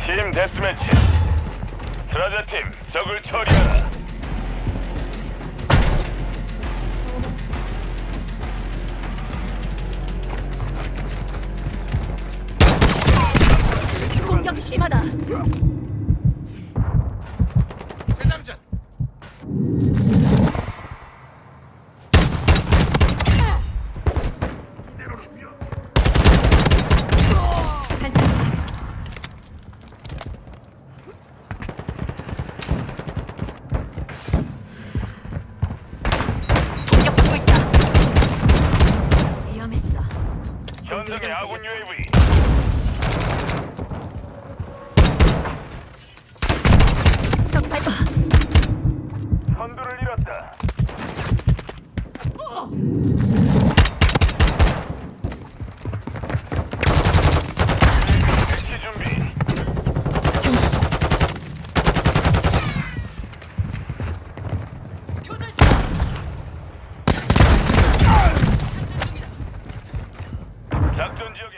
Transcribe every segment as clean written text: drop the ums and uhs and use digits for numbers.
팀 데스매치. 스트라자 팀, 적을 처리하라. 공격이 심하다. 대장전. 한참 공격받고 있다. 위험했어. 현장의 아군 UAV. 적 발사. 선두를 잃었다. 배치 준비. 작전 지역에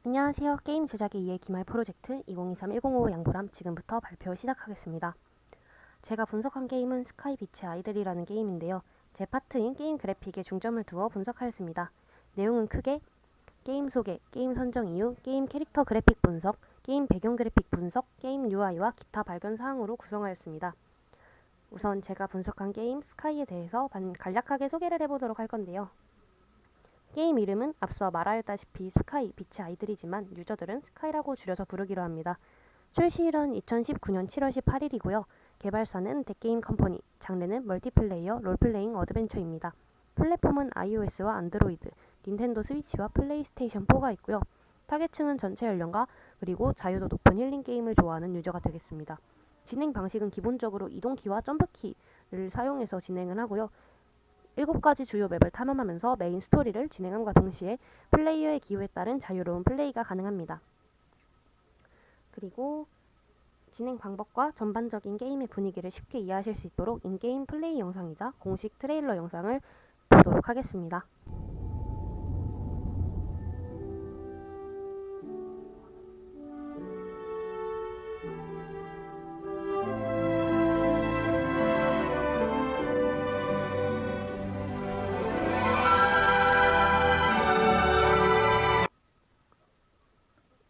안녕하세요. 게임 제작의 2의 기말 프로젝트 2023-1055 양보람 지금부터 발표 시작하겠습니다. 제가 분석한 게임은 스카이 빛의 아이들이라는 게임인데요. 제 파트인 게임 그래픽에 중점을 두어 분석하였습니다. 내용은 크게 게임 소개, 게임 선정 이유, 게임 캐릭터 그래픽 분석, 게임 배경 그래픽 분석, 게임 UI와 기타 발견 사항으로 구성하였습니다. 우선 제가 분석한 게임 스카이에 대해서 간략하게 소개를 해보도록 할 건데요. 게임 이름은 앞서 말하였다시피 스카이, 빛의 아이들이지만 유저들은 스카이라고 줄여서 부르기로 합니다. 출시일은 2019년 7월 18일이고요. 개발사는 덱게임 컴퍼니, 장르는 멀티플레이어 롤플레잉 어드벤처입니다. 플랫폼은 iOS와 안드로이드, 닌텐도 스위치와 플레이스테이션 4가 있고요. 타겟층은 전체 연령과 그리고 자유도 높은 힐링 게임을 좋아하는 유저가 되겠습니다. 진행 방식은 기본적으로 이동키와 점프키를 사용해서 진행을 하고요. 7가지 주요 맵을 탐험하면서 메인 스토리를 진행함과 동시에 플레이어의 기호에 따른 자유로운 플레이가 가능합니다. 그리고 진행 방법과 전반적인 게임의 분위기를 쉽게 이해하실 수 있도록 인게임 플레이 영상이자 공식 트레일러 영상을 보도록 하겠습니다.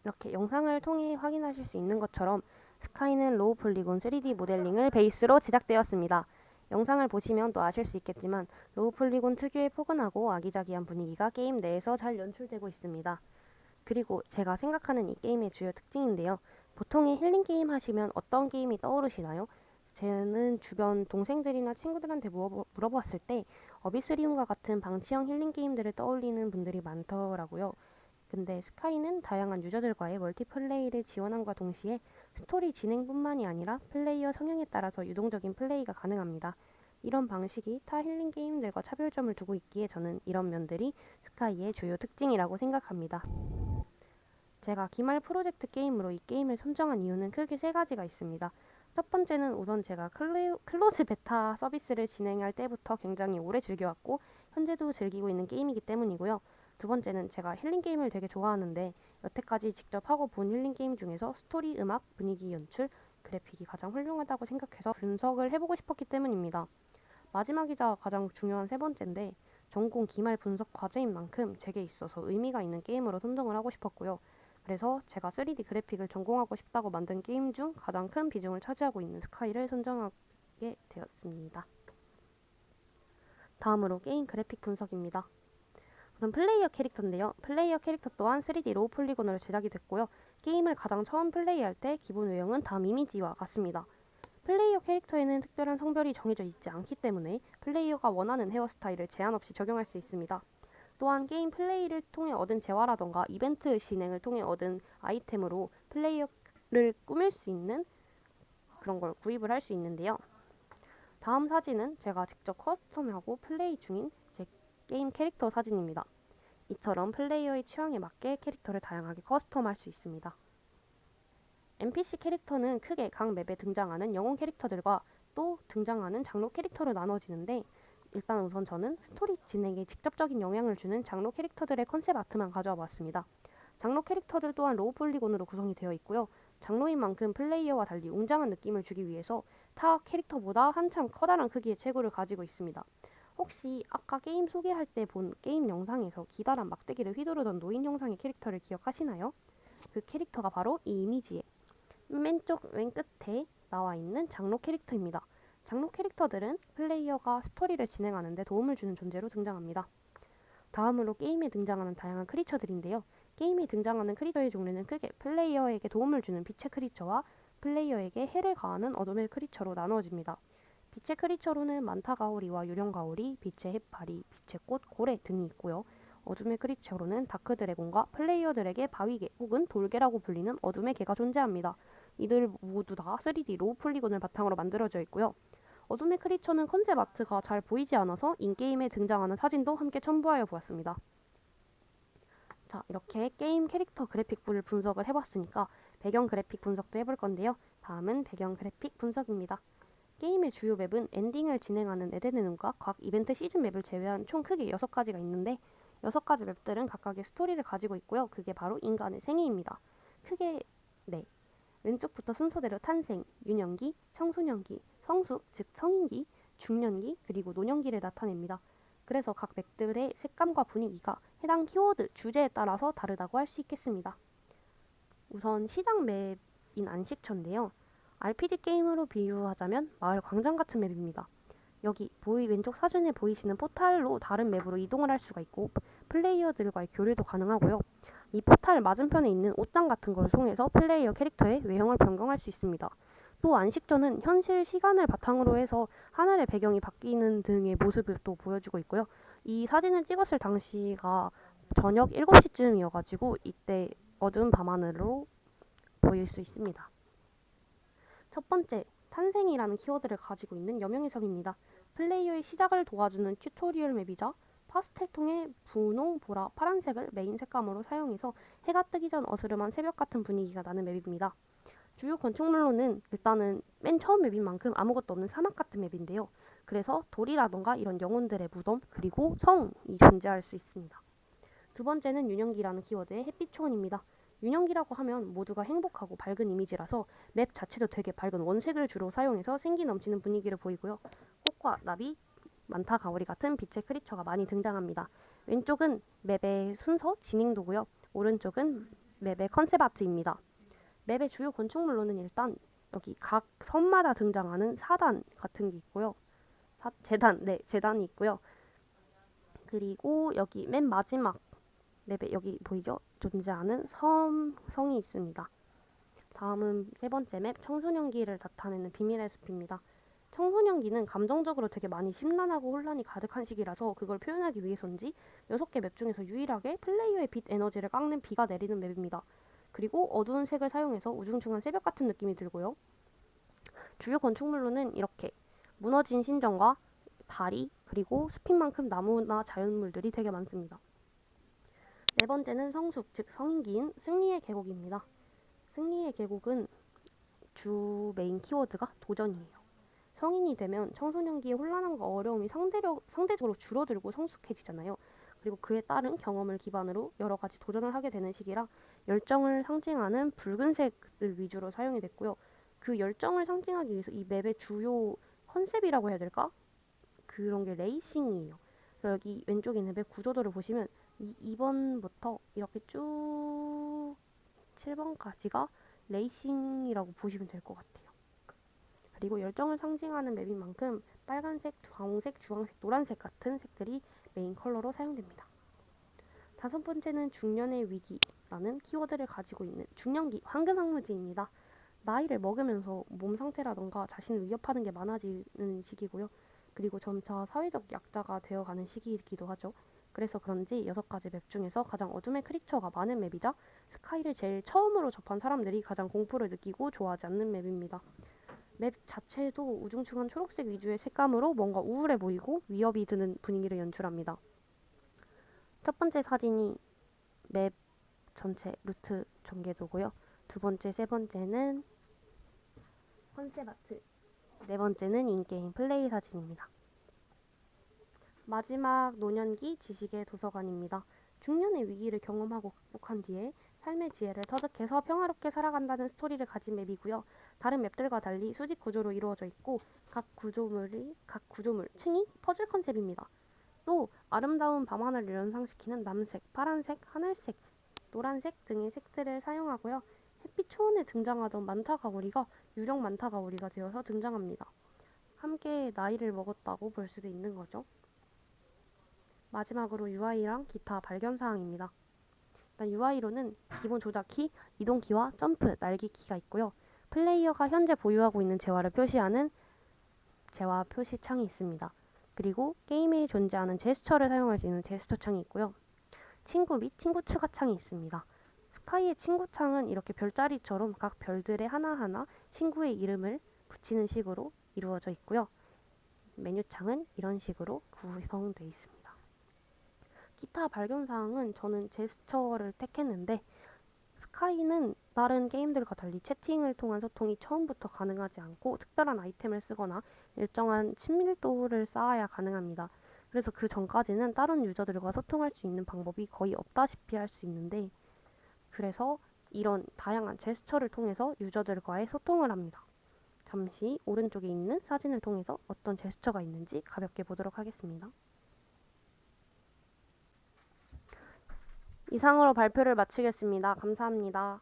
이렇게 영상을 통해 확인하실 수 있는 것처럼 스카이는 로우 폴리곤 3D 모델링을 베이스로 제작되었습니다. 영상을 보시면 또 아실 수 있겠지만 로우 폴리곤 특유의 포근하고 아기자기한 분위기가 게임 내에서 잘 연출되고 있습니다. 그리고 제가 생각하는 이 게임의 주요 특징인데요. 보통의 힐링 게임 하시면 어떤 게임이 떠오르시나요? 저는 주변 동생들이나 친구들한테 물어봤을 때 어비스리움과 같은 방치형 힐링 게임들을 떠올리는 분들이 많더라고요. 근데 스카이는 다양한 유저들과의 멀티플레이를 지원함과 동시에 스토리 진행뿐만이 아니라 플레이어 성향에 따라서 유동적인 플레이가 가능합니다. 이런 방식이 타 힐링 게임들과 차별점을 두고 있기에 저는 이런 면들이 스카이의 주요 특징이라고 생각합니다. 제가 기말 프로젝트 게임으로 이 게임을 선정한 이유는 크게 3가지가 있습니다. 첫 번째는 우선 제가 클로즈 베타 서비스를 진행할 때부터 굉장히 오래 즐겨왔고 현재도 즐기고 있는 게임이기 때문이고요. 두 번째는 제가 힐링 게임을 되게 좋아하는데 여태까지 직접 하고 본 힐링 게임 중에서 스토리, 음악, 분위기, 연출, 그래픽이 가장 훌륭하다고 생각해서 분석을 해보고 싶었기 때문입니다. 마지막이자 가장 중요한 3번째인데 전공 기말 분석 과제인 만큼 제게 있어서 의미가 있는 게임으로 선정을 하고 싶었고요. 그래서 제가 3D 그래픽을 전공하고 싶다고 만든 게임 중 가장 큰 비중을 차지하고 있는 스카이를 선정하게 되었습니다. 다음으로 게임 그래픽 분석입니다. 우선 플레이어 캐릭터인데요. 플레이어 캐릭터 또한 3D 로우 폴리곤으로 제작이 됐고요. 게임을 가장 처음 플레이할 때 기본 외형은 다음 이미지와 같습니다. 플레이어 캐릭터에는 특별한 성별이 정해져 있지 않기 때문에 플레이어가 원하는 헤어스타일을 제한 없이 적용할 수 있습니다. 또한 게임 플레이를 통해 얻은 재화라던가 이벤트 진행을 통해 얻은 아이템으로 플레이어를 꾸밀 수 있는 그런 걸 구입을 할 수 있는데요. 다음 사진은 제가 직접 커스텀하고 플레이 중인 제 게임 캐릭터 사진입니다. 이처럼 플레이어의 취향에 맞게 캐릭터를 다양하게 커스텀할 수 있습니다. NPC 캐릭터는 크게 각 맵에 등장하는 영웅 캐릭터들과 또 등장하는 장로 캐릭터로 나눠지는데 일단 우선 저는 스토리 진행에 직접적인 영향을 주는 장로 캐릭터들의 컨셉 아트만 가져와 봤습니다. 장로 캐릭터들 또한 로우 폴리곤으로 구성이 되어 있고요. 장로인 만큼 플레이어와 달리 웅장한 느낌을 주기 위해서 타 캐릭터보다 한참 커다란 크기의 체구를 가지고 있습니다. 혹시 아까 게임 소개할 때 본 게임 영상에서 기다란 막대기를 휘두르던 노인 형상의 캐릭터를 기억하시나요? 그 캐릭터가 바로 이 이미지의 맨 끝에 나와 있는 장로 캐릭터입니다. 장로 캐릭터들은 플레이어가 스토리를 진행하는 데 도움을 주는 존재로 등장합니다. 다음으로 게임에 등장하는 다양한 크리처들인데요. 게임에 등장하는 크리처의 종류는 크게 플레이어에게 도움을 주는 빛의 크리처와 플레이어에게 해를 가하는 어둠의 크리처로 나누어집니다. 빛의 크리처로는 만타가오리와 유령가오리, 빛의 해파리, 빛의 꽃, 고래 등이 있고요. 어둠의 크리처로는 다크드래곤과 플레이어들에게 바위개 혹은 돌개라고 불리는 어둠의 개가 존재합니다. 이들 모두 다 3D 로우 폴리곤을 바탕으로 만들어져 있고요. 어둠의 크리처는 컨셉 아트가 잘 보이지 않아서 인게임에 등장하는 사진도 함께 첨부하여 보았습니다. 자, 이렇게 게임 캐릭터 그래픽부를 분석을 해봤으니까 배경 그래픽 분석도 해볼 건데요. 다음은 배경 그래픽 분석입니다. 게임의 주요 맵은 엔딩을 진행하는 에덴의 눈과 각 이벤트 시즌 맵을 제외한 총 크게 6가지가 있는데 6가지 맵들은 각각의 스토리를 가지고 있고요. 그게 바로 인간의 생애입니다. 크게 왼쪽부터 순서대로 탄생, 유년기, 청소년기, 성숙, 즉 성인기, 중년기, 그리고 노년기를 나타냅니다. 그래서 각 맵들의 색감과 분위기가 해당 키워드, 주제에 따라서 다르다고 할 수 있겠습니다. 우선 시작 맵인 안식처인데요. RPG 게임으로 비유하자면 마을 광장 같은 맵입니다. 여기 왼쪽 사진에 보이시는 포탈로 다른 맵으로 이동을 할 수가 있고 플레이어들과의 교류도 가능하고요. 이 포탈 맞은편에 있는 옷장 같은 걸 통해서 플레이어 캐릭터의 외형을 변경할 수 있습니다. 또 안식처는 현실 시간을 바탕으로 해서 하늘의 배경이 바뀌는 등의 모습을 또 보여주고 있고요. 이 사진을 찍었을 당시가 저녁 7시쯤이어가지고 이때 어두운 밤하늘로 보일 수 있습니다. 첫 번째, 탄생이라는 키워드를 가지고 있는 여명의 섬입니다. 플레이어의 시작을 도와주는 튜토리얼 맵이자 파스텔 톤의 분홍, 보라, 파란색을 메인 색감으로 사용해서 해가 뜨기 전 어스름한 새벽 같은 분위기가 나는 맵입니다. 주요 건축물로는 일단은 맨 처음 맵인 만큼 아무것도 없는 사막 같은 맵인데요. 그래서 돌이라던가 이런 영혼들의 무덤, 그리고 성이 존재할 수 있습니다. 두 번째는 유년기라는 키워드의 햇빛 초원입니다. 유년기라고 하면 모두가 행복하고 밝은 이미지라서 맵 자체도 되게 밝은 원색을 주로 사용해서 생기 넘치는 분위기를 보이고요. 꽃과 나비, 만타 가오리 같은 빛의 크리처가 많이 등장합니다. 왼쪽은 맵의 순서 진행도고요. 오른쪽은 맵의 컨셉 아트입니다. 맵의 주요 건축물로는 일단 여기 각 섬마다 등장하는 사단 같은 게 있고요. 재단이 있고요. 그리고 여기 맨 마지막 맵에 여기 보이죠? 존재하는 성이 있습니다. 다음은 세 번째 맵 청소년기를 나타내는 비밀의 숲입니다. 청소년기는 감정적으로 되게 많이 심란하고 혼란이 가득한 시기라서 그걸 표현하기 위해서인지 6개 맵 중에서 유일하게 플레이어의 빛 에너지를 깎는 비가 내리는 맵입니다. 그리고 어두운 색을 사용해서 우중충한 새벽 같은 느낌이 들고요. 주요 건축물로는 이렇게 무너진 신전과 다리, 그리고 숲인 만큼 나무나 자연물들이 되게 많습니다. 네 번째는 성숙, 즉 성인기인 승리의 계곡입니다. 승리의 계곡은 주 메인 키워드가 도전이에요. 성인이 되면 청소년기의 혼란함과 어려움이 상대적으로 줄어들고 성숙해지잖아요. 그리고 그에 따른 경험을 기반으로 여러 가지 도전을 하게 되는 시기라 열정을 상징하는 붉은색을 위주로 사용이 됐고요. 그 열정을 상징하기 위해서 이 맵의 주요 컨셉이라고 해야 될까? 그런 게 레이싱이에요. 그래서 여기 왼쪽에 있는 맵 구조도를 보시면 2번부터 이렇게 쭉 7번까지가 레이싱이라고 보시면 될 것 같아요. 그리고 열정을 상징하는 맵인 만큼 빨간색, 광홍색, 주황색, 노란색 같은 색들이 메인 컬러로 사용됩니다. 다섯 번째는 중년의 위기라는 키워드를 가지고 있는 중년기 황금학무지입니다. 나이를 먹으면서 몸 상태라던가 자신을 위협하는 게 많아지는 시기고요. 그리고 점차 사회적 약자가 되어가는 시기이기도 하죠. 그래서 그런지 6가지 맵 중에서 가장 어둠의 크리처가 많은 맵이자 스카이를 제일 처음으로 접한 사람들이 가장 공포를 느끼고 좋아하지 않는 맵입니다. 맵 자체도 우중충한 초록색 위주의 색감으로 뭔가 우울해 보이고 위협이 드는 분위기를 연출합니다. 첫 번째 사진이 맵 전체 루트 전개도고요. 두 번째, 세 번째는 컨셉 아트, 네 번째는 인게임 플레이 사진입니다. 마지막 노년기 지식의 도서관입니다. 중년의 위기를 경험하고 극복한 뒤에 삶의 지혜를 터득해서 평화롭게 살아간다는 스토리를 가진 맵이고요. 다른 맵들과 달리 수직 구조로 이루어져 있고 각 구조물 층이 퍼즐 컨셉입니다. 또 아름다운 밤하늘을 연상시키는 남색, 파란색, 하늘색, 노란색 등의 색들을 사용하고요. 햇빛 초원에 등장하던 만타가오리가 유령 만타가오리가 되어서 등장합니다. 함께 나이를 먹었다고 볼 수도 있는 거죠. 마지막으로 UI랑 기타 발견사항입니다. 일단 UI로는 기본 조작키, 이동키와 점프, 날개키가 있고요. 플레이어가 현재 보유하고 있는 재화를 표시하는 재화 표시 창이 있습니다. 그리고 게임에 존재하는 제스처를 사용할 수 있는 제스처 창이 있고요. 친구 및 친구 추가 창이 있습니다. 스카이의 친구 창은 이렇게 별자리처럼 각 별들의 하나하나 친구의 이름을 붙이는 식으로 이루어져 있고요. 메뉴 창은 이런 식으로 구성되어 있습니다. 기타 발견사항은 저는 제스처를 택했는데 스카이는 다른 게임들과 달리 채팅을 통한 소통이 처음부터 가능하지 않고 특별한 아이템을 쓰거나 일정한 친밀도를 쌓아야 가능합니다. 그래서 그 전까지는 다른 유저들과 소통할 수 있는 방법이 거의 없다시피 할 수 있는데, 그래서 이런 다양한 제스처를 통해서 유저들과의 소통을 합니다. 잠시 오른쪽에 있는 사진을 통해서 어떤 제스처가 있는지 가볍게 보도록 하겠습니다. 이상으로 발표를 마치겠습니다. 감사합니다.